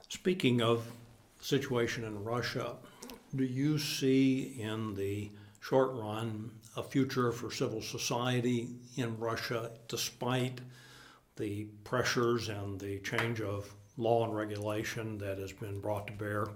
Speaking of the situation in Russia, do you see in the short run a future for civil society in Russia despite the pressures and the change of law and regulation that has been brought to bear?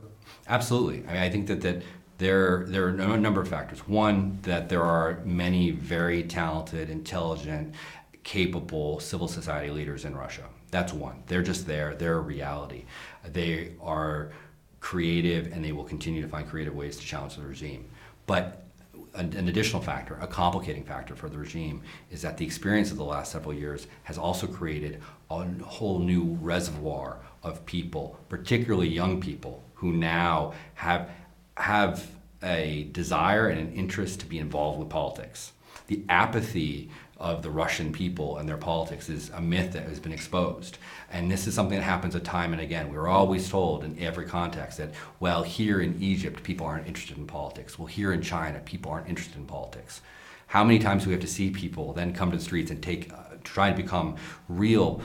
Absolutely. I think that there are a number of factors. One, that there are many very talented, intelligent, capable civil society leaders in Russia. That's one. They're just there. They're a reality. They are creative, and they will continue to find creative ways to challenge the regime. But an additional factor, a complicating factor for the regime, is that the experience of the last several years has also created a whole new reservoir of people, particularly young people, who now have a desire and an interest to be involved with politics. The apathy of the Russian people and their politics is a myth that has been exposed. And this is something that happens time and again. We're always told in every context that, well, here in Egypt, people aren't interested in politics. Well, here in China, people aren't interested in politics. How many times do we have to see people then come to the streets and try to become real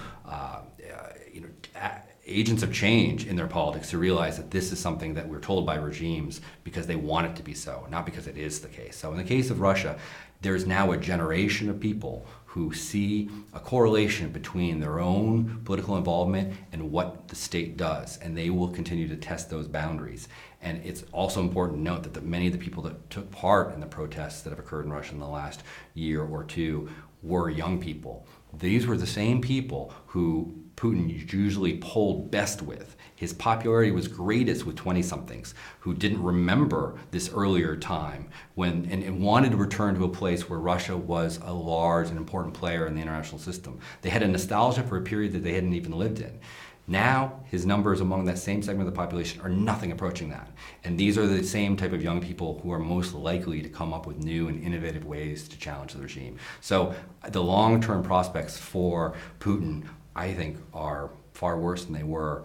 agents of change in their politics to realize that this is something that we're told by regimes because they want it to be so, not because it is the case. So in the case of Russia, there's now a generation of people who see a correlation between their own political involvement and what the state does, and they will continue to test those boundaries. And it's also important to note that many of the people that took part in the protests that have occurred in Russia in the last year or two were young people. These were the same people who Putin usually polled best with. His popularity was greatest with 20-somethings who didn't remember this earlier time and wanted to return to a place where Russia was a large and important player in the international system. They had a nostalgia for a period that they hadn't even lived in. Now, his numbers among that same segment of the population are nothing approaching that. And these are the same type of young people who are most likely to come up with new and innovative ways to challenge the regime. So the long-term prospects for Putin, I think, are far worse than they were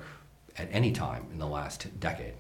at any time in the last decade.